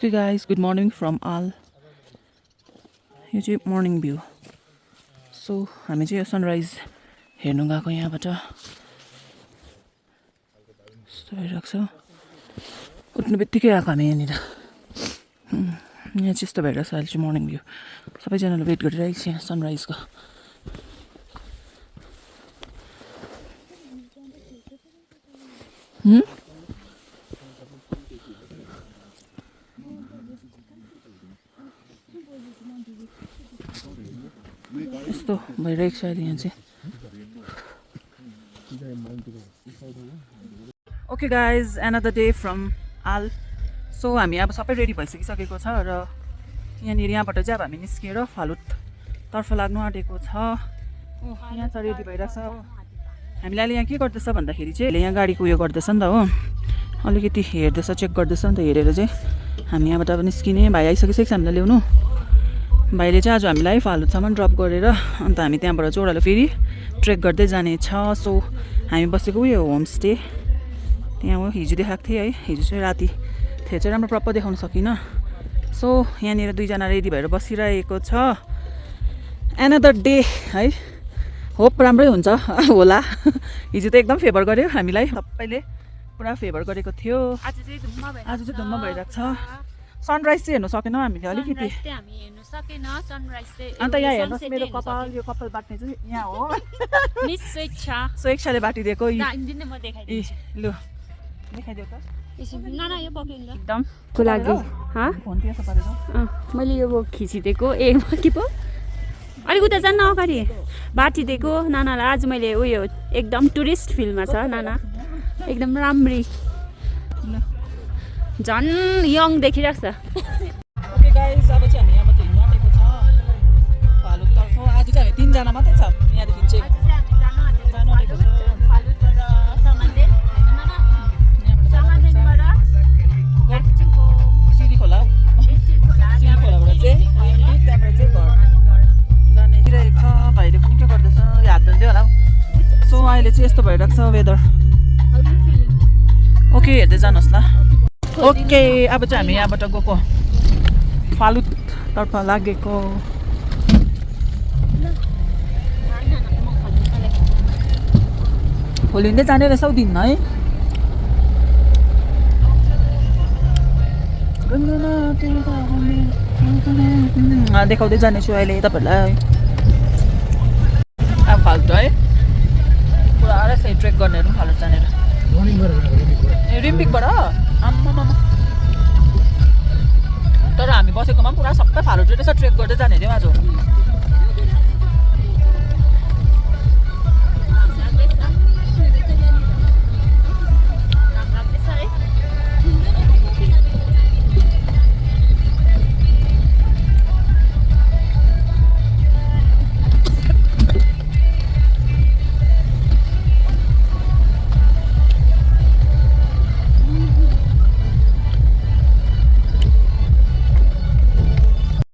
Okay guys, good morning from all. यो चाहिँ morning view. So हामी चाहिँ यो सनराइज हेर्नु गएको यहाँबाट. यस्तो भइरहेको छ. उठ्नु बित्तिकै आएको हामी यहाँनिर. यहाँ चाहिँ यस्तो भइरहेको छ अहिले चाहिँ मर्निङ भ्यू. सबैजनाले वेट गरिरहेको छ यहाँ सनराइजको. यस्तो भइरहेको छ अहिले यहाँ चाहिँ. Okay guys, another day from all. So हामी अब सबै रेडी भइसकिसकेको छ र यहाँबाट चाहिँ अब हामी निस्किएर फालुट तर्फ लाग्नु आँटेको छ. यहाँ चाहिँ रेडी भइरहेको छ. हामीले अहिले यहाँ के गर्दैछ भन्दाखेरि चाहिँ यहाँ गाडीको उयो गर्दैछ नि त हो, अलिकति हेर्दैछ, चेक गर्दैछ नि त. हेरेर चाहिँ हामी यहाँबाट अब निस्किने. भाइ आइसकिसकेको छ हामीलाई ल्याउनु. भाइले चाहिँ आज हामीलाई फालुटसम्म ड्रप गरेर अन्त हामी त्यहाँबाट चाहिँ ओह्रालो फेरि ट्रेक गर्दै जाने छ. सो हामी बसेको उयो होमस्टे त्यहाँ हो. हिजो देखाएको थिएँ है, हिजो चाहिँ राति थियो चाहिँ राम्रो प्रपर देखाउन सकिनँ. सो यहाँनिर दुईजना रेडी भएर बसिरहेको छ. एनदर डे है, होप राम्रै हुन्छ होला. हिजो त एकदम फेभर गर्यो हामीलाई, सबैले पुरा फेभर गरेको थियो. आज चाहिँ धुम्म भइरहेको छ. सनराइज चाहिँ हेर्नु सकेनौँ हामीले अलिकति. अन्त यहाँ हेर्नुहोस् मेरो कपाल, यो कपाल बाट्ने चाहिँ यहाँ हो. स्वेच्छाले बाटिदिएको. लु देखाइदियो त एकदम को लागि. मैले यो खिचिदिएको. के पो अलिक उता जान्न अगाडि बाटिदिएको नानालाई. आज मैले उयो एकदम टुरिस्ट फिल्डमा छ नाना, एकदम राम्री, झन् यङ देखिरहेको छ. ओके गाइस, अब चाहिँ हामी यहाँबाट हिँड्नु आँटेको छ फालुटतर्फ. आज चाहिँ हामी 3 जना मात्रै छ यहाँदेखि चाहिँ. सिरीखोलाबाट चाहिँ त्यहाँबाट चाहिँ घर जाने हिँडिरहेको छ. भाइले पनि के गर्दैछ, हात धुँदै होला. सो अहिले चाहिँ यस्तो भइरहेको छ वेदर. ओके हेर्दै जानुहोस् ल. ओके अब चाहिँ हामी यहाँबाट गएको फालुटतर्फ लागेको. भोलिँदै जाने रहेछ हौ दिन है. देखाउँदै जानेछु अहिले तपाईँहरूलाई. अब फाल्टु है पुरा रहेछ ट्रेक गर्नेहरू फालुट जानेर. रिम्पिकबाट आम्मामा. तर हामी बसेकोमा पुरा सबै फालुट रहेछ, ट्रेक गर्दै जाने अरे आज.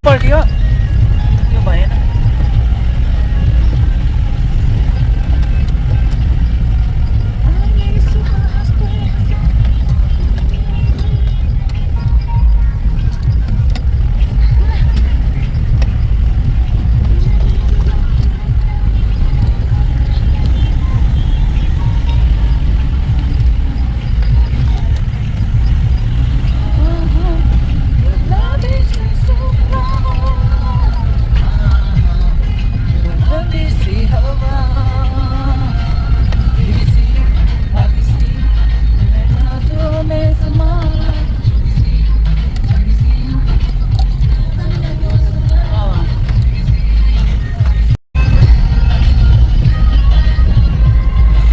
पल्टियो यो भएन.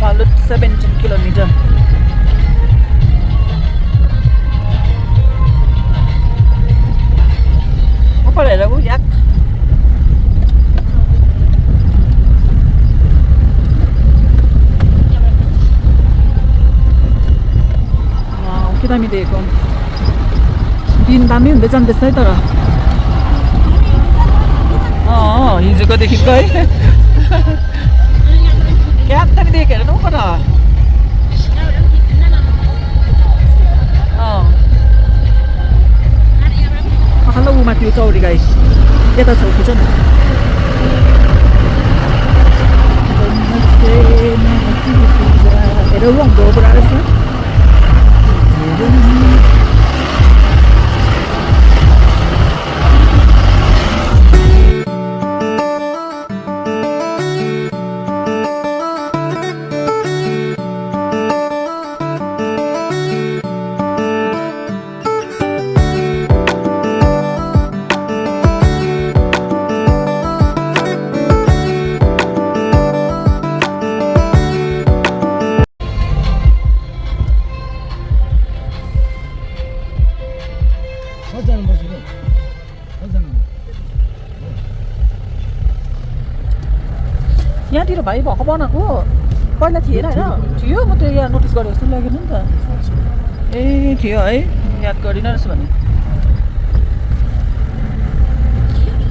फालुट 17 किलोमिटर. ऊपर हेर वो याक. के दामी देखेको. दिन दामी हुँदै जाँदैछ है. तर हिजोकोदेखिको है क्या दामी देखेर न ऊपर. यता छेउको छ नि हेर हाम्रो पुरा रहेछ यहाँतिर भाइ भर्खर बनाएको पहिला थिएन होइन थियो म त यहाँ नोटिस गरेँ जस्तो लागेन नि त ए थियो है याद गरिनँ रहेछ भने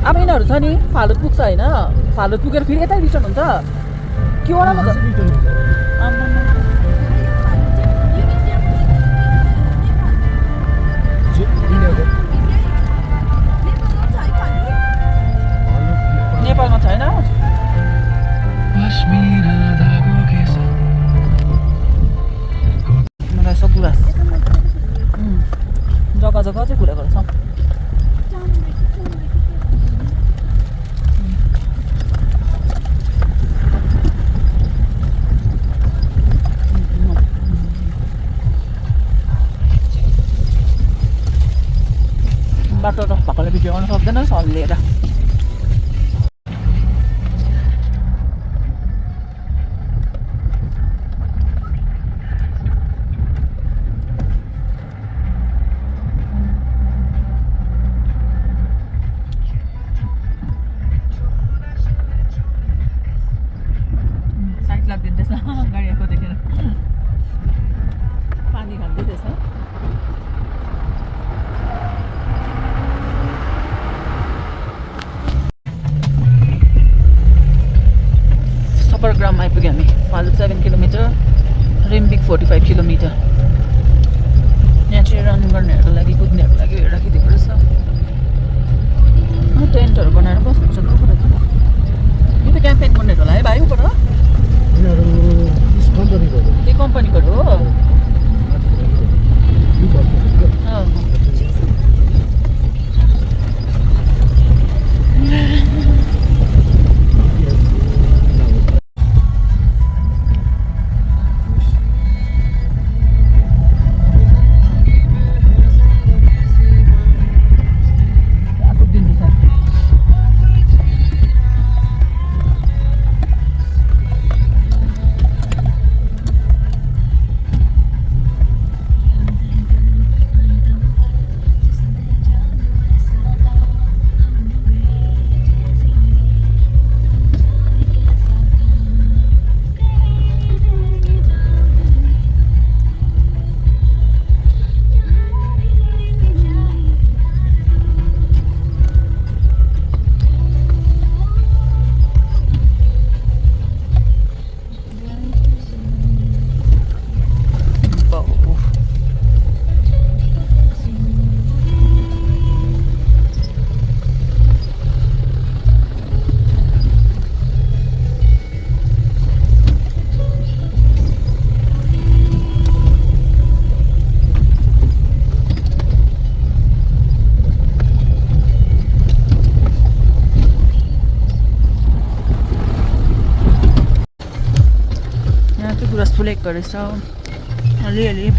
अब यिनीहरू छ नि फालुट पुग्छ होइन फालुट पुगेर फेरि यतै रिटर्न हुन्छ के होला म त नेपालमा छैन मलाई सब कुरा जग्गा जग्गा चाहिँ कुरा गर्छ बाटो त भएकोले भिडियो गर्न सक्दैन हल्लिएर गाडी आएको देखेर पानी खाँदैछ सपरग्राम आइपुग्यो हामी फालुट 7 किलोमिटर रिम्बिक 45 किलोमिटर यहाँ चाहिँ रन गर्नेहरूको लागि कुद्नेहरूको लागि राखिदिएको रहेछ टेन्टहरू बनाएर बस्नुपर्छ यो त क्याम्पेन गर्नेहरू होला है भाइ उपर त्यो कम्पनीको हो फुलेक गरेछ अलिअलि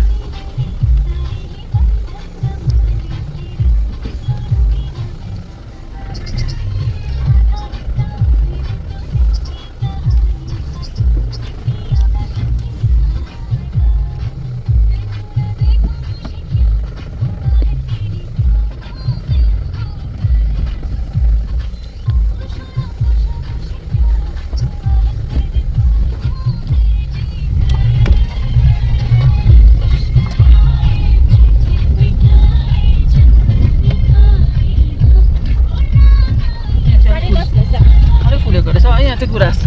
गुराँस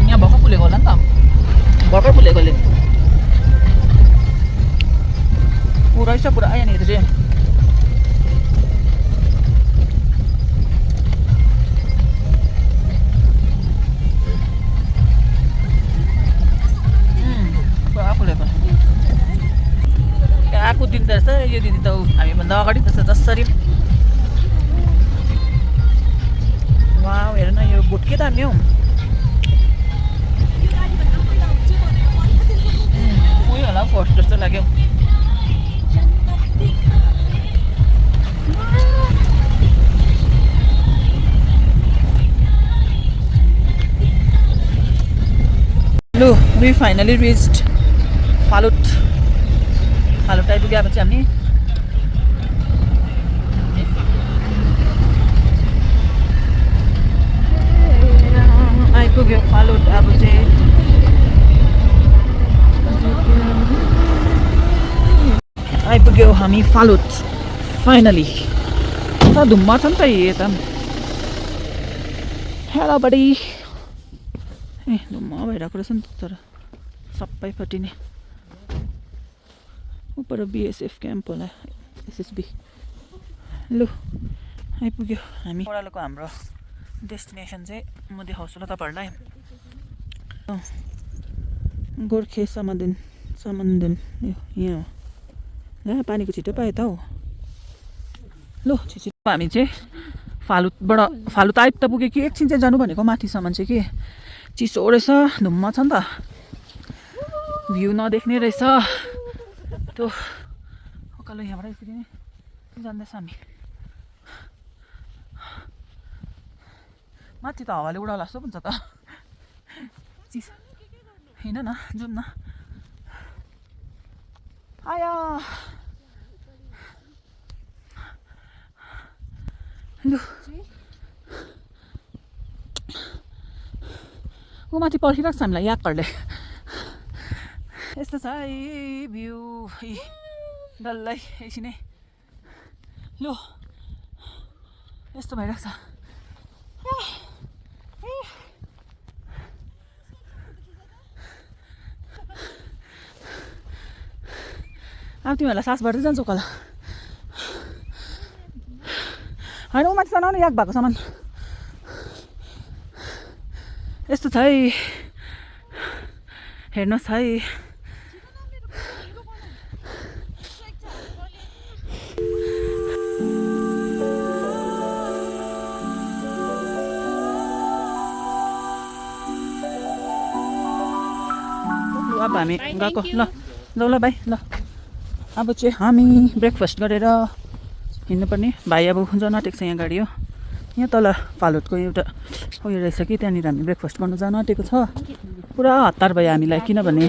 यहाँ भर्खर फुलेको होला नि त भर्खर फुलेकोले रहेछ पुरा यहाँनिर चाहिँ दिँदो रहेछ यो दिदी त हामीभन्दा अगाडि त्यसो जसरी वाउ हेर न यो बोट के दामी हौ उयो होला फर्स्ट जस्तो लाग्यो लु वी फाइनली रिच्ड फालुट आइपुगेपछि हामी आइपुग्यो फालुट अब चाहिँ आइपुग्यो हामी फालुट फाइनली धुम्म छ नि त यता हेलो बडी ए धुम्म भइरहेको रहेछ नि तर सबैपट्टि नै उपर बिएसएफ क्याम्प होला एसएसबी लु आइपुग्यो हामी ओह्रालोको हाम्रो डेस्टिनेसन चाहिँ म देखाउँछु ल तपाईँहरूलाई गोर्खे समाधान यहाँ हो ल पानीको छिटो पाएँ त हौ लु छिटो हामी चाहिँ फालुट आइप त पुग्यो कि एकछिन चाहिँ जानु भनेको माथिसम्म चाहिँ के चिसो रहेछ धुम्म छ नि त भ्यू नदेख्ने रहेछ त्यो उकालो यहाँबाट यसरी नै जाँदैछ हामी माथि त हावाले उडाउला जस्तो हुन्छ त चिसो होइन न जाउँ न आया लु ऊ माथि पर्खिरहेको छ हामीलाई याकहरूले यस्तो छ है भ्यू डल्लै एकछिनै लु यस्तो भइरहेको छ अब तिमीहरूलाई सास बढ्दै जान्छ उकालो होइन ऊ माथि सानो याक भएको सामान यस्तो छ है हेर्नुहोस् है अब हामी गएको ल जाऊ ल भाइ ल अब चाहिँ हामी ब्रेकफास्ट गरेर हिँड्नुपर्ने भाइ अब जान आँटेको छ यहाँ गाडी हो यहाँ तल फालुटको एउटा उयो रहेछ कि त्यहाँनिर हामी ब्रेकफास्ट गर्नु जान आँटेको छ पुरा हतार भयो हामीलाई किनभने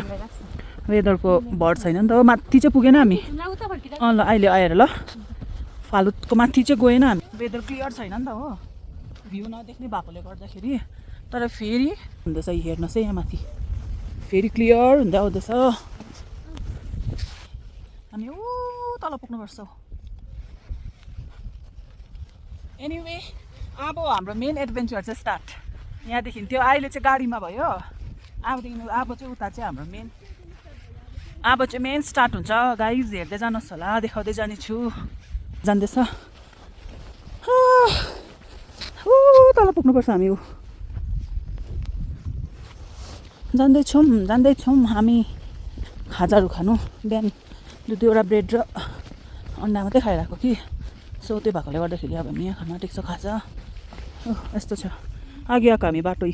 वेदरको भर छैन नि त हो माथि चाहिँ पुगेन हामी ल अहिले आएर ल फालुटको माथि चाहिँ गएन हामी वेदर क्लियर छैन नि त हो भ्यू नदेख्ने भएकोले गर्दाखेरि तर फेरि हुँदैछ हेर्नुहोस् है यहाँ माथि फेरि क्लियर हुँदै आउँदैछ हामी ऊ तल पुग्नुपर्छ एनिवे अब हाम्रो मेन एडभेन्चर चाहिँ स्टार्ट यहाँदेखि त्यो अहिले चाहिँ गाडीमा भयो अब चाहिँ उता चाहिँ हाम्रो अब चाहिँ मेन स्टार्ट हुन्छ गाइज हेर्दै जानुहोस् होला देखाउँदै जानेछु जान्दैछ तल पुग्नुपर्छ हामी जान्दैछौँ हामी खाजाहरू खानु बिहान 2 ब्रेड र अन्डा मात्रै खाइरहेको कि सो त्यो भएकोले गर्दाखेरि अब हामी यहाँ खाना टेक्छ खाजा यस्तो छ अघि आएको हामी बाटो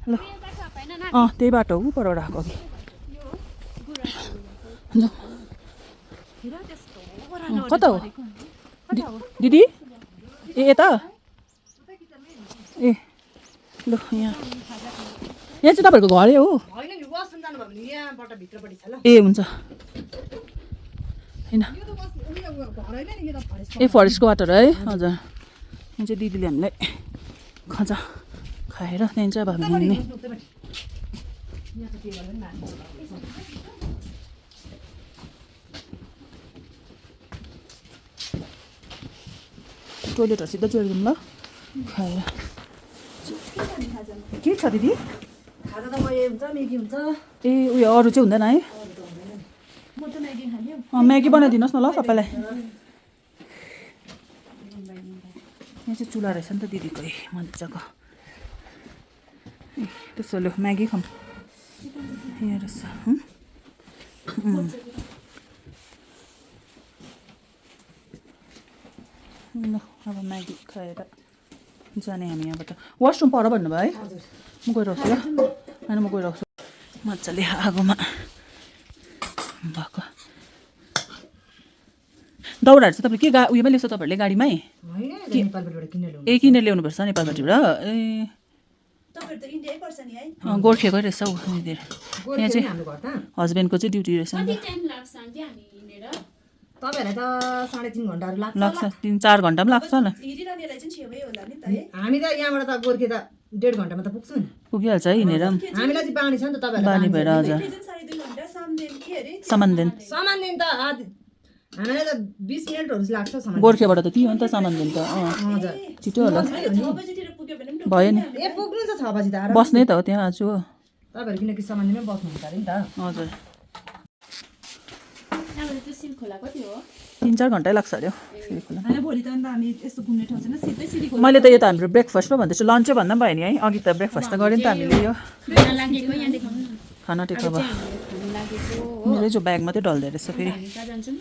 ल त्यही बाटो हो परबाट आएको कि कता हो दिदी ए यता ए ल यहाँ चाहिँ तपाईँहरूको घरै हो ए हुन्छ होइन ए फरेस्टको बाटो है हजुर यहाँ चाहिँ दिदीले हामीलाई खाजा खाएर त्यहाँदेखि चाहिँ अब हामी हिँड्ने टोइलेटहरू सिधै जोडिदिउँ ल खाएर के छ दिदी खाजा त मैले हुन्छ मेगी हुन्छ ए उयो अरू चाहिँ हुँदैन है म त मेगी खाने म्यागी बनाइदिनुहोस् न ल सबैलाई यहाँ चाहिँ चुला रहेछ नि त दिदीको मजाको त्यसो लु म्यागी खाऊँ यहाँ रहेछ ल अब म्यागी खाएर जाने हामी यहाँबाट वासरुम पर भन्नुभयो है म गइरहेको छु ल होइन म गइरहेको छु मजाले आगोमा भएको दाउराहरू चाहिँ तपाईँले के उयोमै ल्याउँछ तपाईँहरूले गाडीमै ए किनेर ल्याउनुपर्छ नेपालपट्टिबाट ए गोर्खेकै रहेछ हौ यहाँ चाहिँ हस्बेन्डको चाहिँ ड्युटी रहेछ नि तपाईहरुलाई त 3.5 घण्टाहरु लाग्छ 3-4 घण्टा पनि लाग्छ होला हिरिरहनेलाई चाहिँ छेउै होला नि त है हामी त यहाँबाट त गोर्खे त 1.5 घण्टामा त पुग्छौँ नि पुगिहाल्छ है हिँडेर हामीलाई चाहिँ बानी छ नि त तपाईहरुलाई बानी भएर हजुर 2.5 घण्टा सामदेन के अरे सामानदेन त हामीलाई त 20 मिनेटहरु लाग्छ सामान गोर्खेबाट त त्यही हो नि त सामानदेन त हजुर छिटो होला 6 बजेतिर पुग्यो भने पनि भयो नि ए पुग्नु छ 6 बजे त आराम बस्नै त हो त्यहाँ आज हो तपाईहरु किनकि सामानदिनै बस्नु हुन्छ नि त हजुर त्यो सिलखोला कति हो 3-4 घण्टै लाग्छ अरे सिलखोला हैन भोलि त अन्त हामी यस्तो घुम्ने ठाउँ छैन सिधै सिलखोला मैले त यो त हाम्रो ब्रेकफास्ट पो भन्दैछु लन्चै भन्दा पनि भयो नि है अघि त ब्रेकफास्ट त गऱ्यो नि त हामीले यो लागेको यहाँ देखाउनु न खाना टेक अब लागेको मेरो जो ब्याग मात्रै ढल्दै रहेछ फेरि त्यहाँ जान्छौँ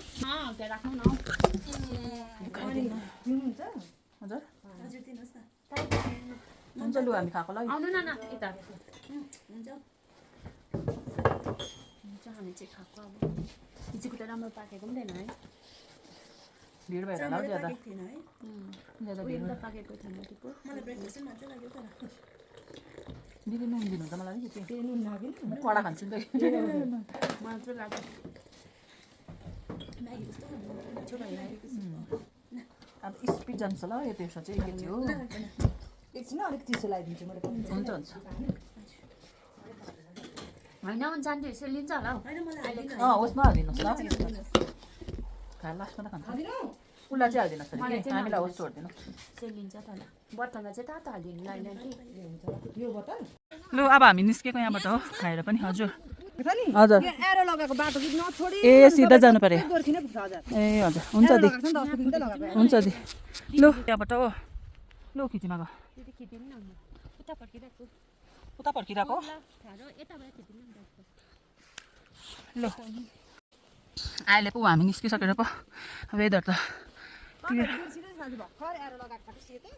त्यहाँ राख्नु न हजुर हुन्छ लु हामी खाएको ल आउनु न यता हुन्छ हामी चाहिँ खाएको अब हिजोको त राम्रो पाकेको पनि थिएन है भिड भएर होला ज्यादा ज्यादा भिड त पाकेको थिएन त्यो मलाई ब्रेकफास्ट चाहिँ मजा लाग्यो तर दिदी नुन दिनुहुन्छ मलाई नि त्यो नुन लाग्यो म कडा खान्छु नि त मलाई चाहिँ लाग्यो म्यागी जस्तो मिठो भइरहेको अब स्पिड जान्छ ल यो त्यसमा चाहिँ के थियो एकछिन अलिक चिसो लगाइदिन्छु मैले हुन्छ हुन्छ होइन जान्छु यसो लिन्छ होला हौ होसमा हालिदिनुहोस् ल खाएर लास्टमा त खान्छ उसलाई चाहिँ हालिदिनुहोस् अरे हामीलाई होस् छोडिदिनु यसो लिन्छ त होला बर्तनमा चाहिँ तातो हालिदिनु लाइन यो बोतल लु अब हामी निस्केको यहाँबाट हो खाएर पनि हजुर हजुर एरो लगाएको बाटो कि नछोडी ए सिधा जानु पर्यो गोर्खी नै पुग्छ हजुर ए हजुर हुन्छ दि लगाएको हुन्छ दि लु त्यहाँबाट हो लु खिचिमा गयो त्यो खिच्दिनु न उता फर्किरहेको उता फर्किरहेको यताबाट खिच्दिनु न ल अहिले पो हामी निस्किसकेर पो वेदर त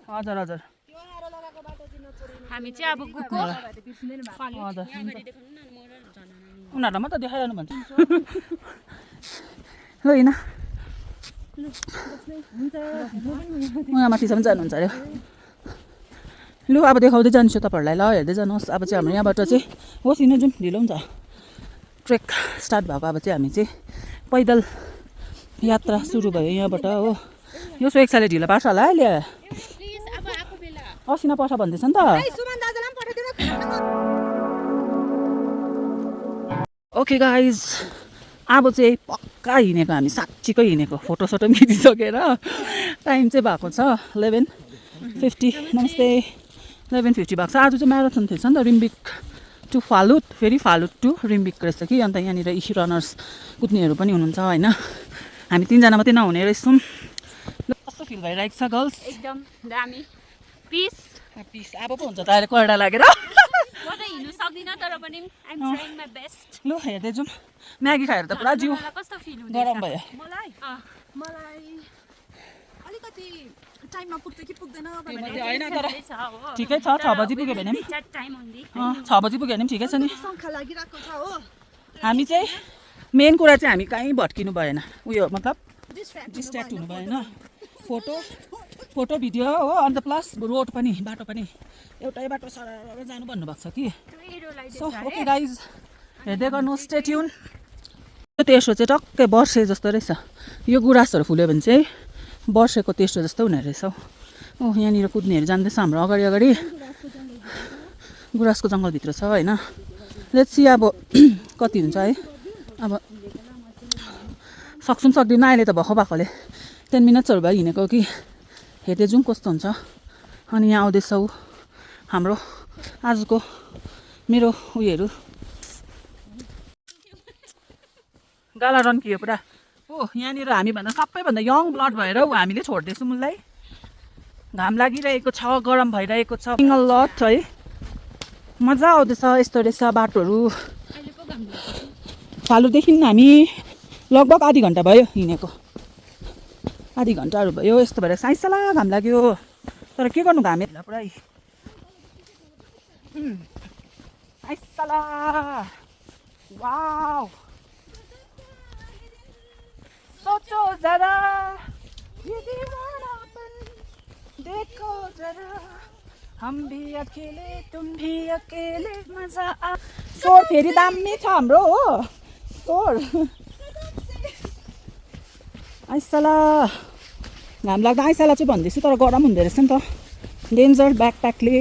हजुर हजुर हामी चाहिँ अब गएको हजुर उनीहरूलाई मात्रै देखाइरहनु भन्छ ल होइन उहाँ माथिसम्म जानुहुन्छ अरे लु अब देखाउँदै जान्छु तपाईँहरूलाई ल हेर्दै जानुहोस् अब चाहिँ हाम्रो यहाँबाट चाहिँ होस् हिँड्नु जुन ढिलो हुन्छ ट्रेक स्टार्ट भएको अब चाहिँ हामी चाहिँ पैदल यात्रा सुरु भयो यहाँबाट हो यो स्वेक्साले ढिलो पार्छ होला अहिले असिना पठा भन्दैछ नि त ओके गाइज अब चाहिँ पक्का हिँडेको हामी साँच्चीकै हिँडेको फोटोसोटो पनि खिचिसकेर टाइम चाहिँ भएको छ 11:50 नमस्ते 11:50 भएको छ आज चाहिँ म्याराथन थिएछ नि त रिम्बिक टु फालुट फेरि फालुट टु रिम्बिक रहेछ कि अन्त यहाँनिर इसी रनर्स कुद्नेहरू पनि हुनुहुन्छ होइन हामी 3जना मात्रै नहुने रहेछौँ कस्तो फिल भइरहेको छ गर्ल्स एकदम दामी पिस पिस अब पो हुन्छ त अहिले कोइडा लागेर म त हिँड्नु सक्दिनँ तर पनि I am trying my best लु हेर्दै जाउँ म्यागी खाएर त पुरा जिउ कस्तो फिल हुन्छ गरम भयो मलाई अलिकति टाइममा पुग्छ कि पुग्दैन होइन तर ठिकै छ 6 बजी पुग्यो भने पनि 6 बजी पुग्यो भने पनि ठिकै छ नि शङ्का लागिरहेको छ हो हामी चाहिँ मेन कुरा चाहिँ हामी कहीँ भट्किनु भएन उयो मतलब डिस्ट्र्याक्ट हुनु भएन फोटो भिडियो हो अन्त प्लस रोड पनि बाटो पनि एउटै बाटो सर जानु भन्नुभएको छ कि सो ओके गाइज हेर्दै गर्नु स्टे ट्युन तेस्रो चाहिँ टक्कै वर्षे जस्तो रहेछ यो गुराँसहरू फुल्यो भने चाहिँ वर्षेको तेस्रो जस्तो हुने रहेछ हौ यहाँनिर कुद्नेहरू जाँदैछ हाम्रो अगाडि अगाडि गुराँसको जङ्गलभित्र छ होइन लेट्स सी अब कति हुन्छ है अब सक्छौँ सक्दिनँ अहिले त भर्खर भएकोले 10 मिनट्सहरू भयो हिँडेको कि हेर्दै जाउँ कस्तो हुन्छ अनि यहाँ आउँदैछौ हाम्रो आजको मेरो उयोहरू गाला रन्कियो पुरा हो यहाँनिर हामीभन्दा सबैभन्दा यङ ब्लड भएर हामीले छोड्दैछौँ उसलाई घाम लागिरहेको छ गरम भइरहेको छ सिङ्गल लट है मजा आउँदैछ यस्तो रहेछ बाटोहरू फालुटदेखि हामी लगभग आधी घन्टा भयो हिँडेको आधी घन्टाहरू भयो यस्तो भएर साइसला घाम लाग्यो तर के गर्नु घाम पुरै साइसला वाउ सोचो जरा ये दीवानापन देखो जरा हम भी अकेले तुम भी अकेले मजा आ सोर फेरि दामी छ हाम्रो हो सोर आइसला घाम लाग्दा आइसला चाहिँ भन्दैछु तर गरम हुँदो रहेछ नि त डेन्जर ब्याकप्याकले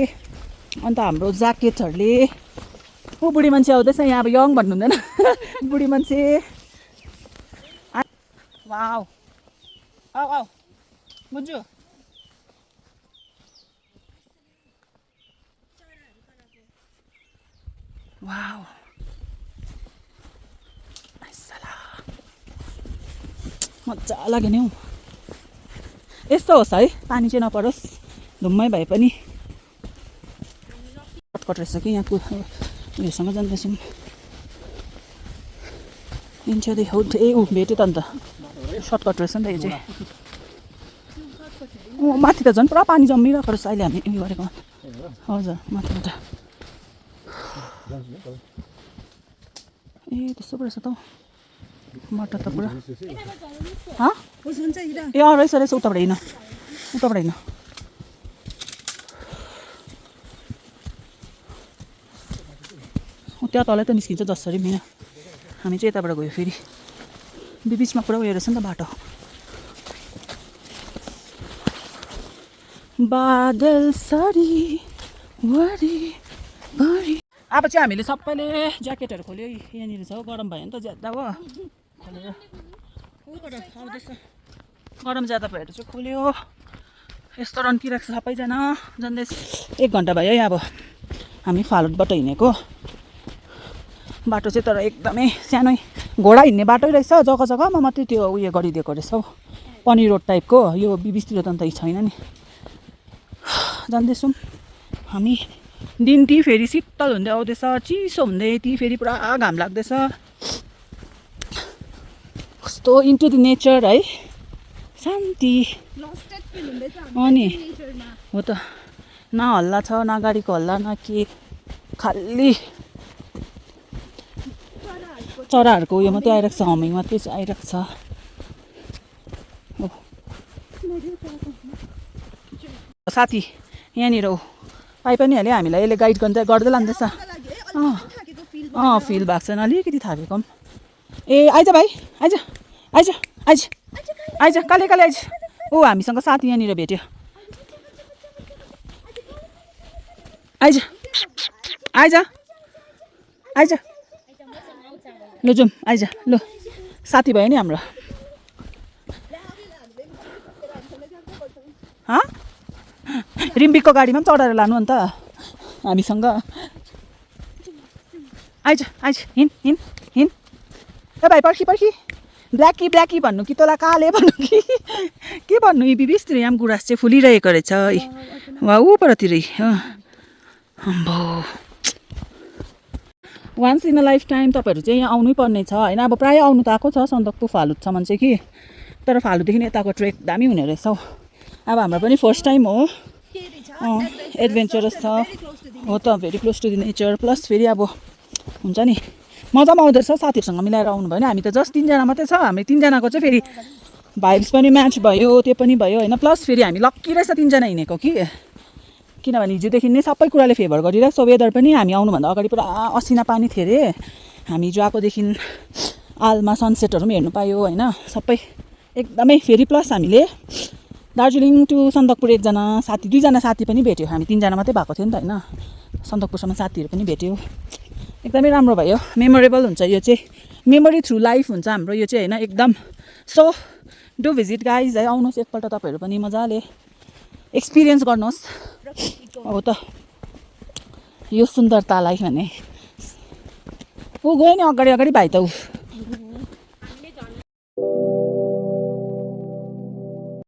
अन्त हाम्रो ज्याकेटहरूले ऊ बुढी मान्छे आउँदैछ यहाँ अब यङ भन्नु हुँदैन बुढी मान्छे वाउ आऊ आऊ बुझ्छु वाउ मजा लाग्यो नि हौ यस्तो होस् है पानी चाहिँ नपरोस् धुम्मै भए पनि कटकट रहेछ कि यहाँको उयोसँग जाँदैछौँ इन्चेदेखि हौ ए ऊ भेट्यो त अन्त सर्टकट रहेछ नि त यो चाहिँ माथि त झन् पुरा पानी जमिरहेको रहेछ अहिले हामी उयो गरेको हजुर माथिबाट ए त्यस्तो पो रहेछ त हौ मटर त पुरा ए रहेछ रहेछ उताबाट हिँड हिँड त्यहाँ तलै त निस्किन्छ जसरी मिना हामी चाहिँ यताबाट गयो फेरि बिचमा पुरा उयो रहेछ नि त बाटो बादल सरी वरी वरी अब चाहिँ हामीले सबैले ज्याकेटहरू खोल्यो यहाँनिर छ गरम भयो नि त ज्यादा हो खोलेर आउँदैछ गरम ज्यादा भएर चाहिँ खोल्यो यस्तो रन्किरहेको छ सबैजना जाँदैछ 1 घन्टा भयो है अब हामी फालुटबाट हिँडेको बाटो चाहिँ तर एकदमै सानै घोडा हिँड्ने बाटै रहेछ जग्गा जग्गामा मात्रै त्यो उयो गरिदिएको रहेछ हौ पनी रोड टाइपको यो बिचतिर त अन्त छैन नि जाँदैछौँ हामी दिन ती फेरि शीतल हुँदै आउँदैछ चिसो हुँदै ती फेरि पुरा घाम लाग्दैछ कस्तो इन्टु द नेचर है शान्ति अनि हो त न हल्ला छ न गाडीको हल्ला न के खालि चराहरूको उयो मात्रै आइरहेको छ हमिङ मात्रै आइरहेको छ साथी यहाँनिर हो पाइ पनि हाल्यो हामीलाई यसले गाइड गर्दै लाँदैछ फिल भएको छैन अलिकति थाकेको ए आइज भाइ आइज आइज आइज आइज काले काले आइज ऊ हामीसँग साथी यहाँनिर भेट्यो आइज आइज आइज ल जाउँ आइज ल साथी भयो नि हाम्रो रिम्बिकको गाडीमा पनि चढाएर लानु अन्त हामीसँग आइज आइज हिँड हिँड हिँड ए भाइ पर्खी पर्खी ब्ल्याकी ब्ल्याकी भन्नु कि तँलाई काले भन्नु कि के भन्नु यी बिस्तिर यहाँ गुराँस चाहिँ फुलिरहेको रहेछ वा ऊपरतिर अम्बो once in a lifetime तपाईँहरू चाहिँ यहाँ आउनै पर्ने छ होइन अब प्रायः आउनु त आएको छ सन्दकपू फालुटसम्म चाहिँ कि तर फालुटदेखि यताको ट्रेक दामी हुने रहेछ हौ अब हाम्रो पनि फर्स्ट टाइम हो एडभेन्चरस छ हो त very close to the nature plus फेरि अब हुन्छ नि मजा पनि आउँदो रहेछ साथीहरूसँग मिलाएर आउनु भएन हामी त जस्ट 3 जना मात्रै छ हामी 3 जनाको चाहिँ फेरि भाइब्स पनि म्याच भयो त्यो पनि भयो होइन प्लस फेरि हामी लक्की रहेछ 3 जना हिँडेको कि किनभने हिजोदेखि नै सबै कुराले फेभर गरिरहेको छ वेदर पनि हामी आउनुभन्दा अगाडि पुरा असिना पानी थियो अरे हामी हिजो आएकोदेखि आलमा सनसेटहरू पनि हेर्नु पायो होइन सबै एकदमै फेरि प्लस हामीले दार्जिलिङ टु सन्दकपुर 1 जना साथी 2 जना साथी पनि भेट्यो हामी 3 जना मात्रै भएको थियो नि त होइन सन्दकपुरसम्म साथीहरू पनि भेट्यो एकदमै राम्रो भयो मेमोरेबल हुन्छ यो चाहिँ मेमोरी थ्रु लाइफ हुन्छ हाम्रो यो चाहिँ होइन एकदम सो डु भिजिट गाइज है आउनुहोस् एकपल्ट तपाईँहरू पनि मजाले एक्सपिरियन्स गर्नुहोस् अब त यो सुन्दरतालाई भने ऊ गयो नि अगाडि अगाडि भाइ त ऊ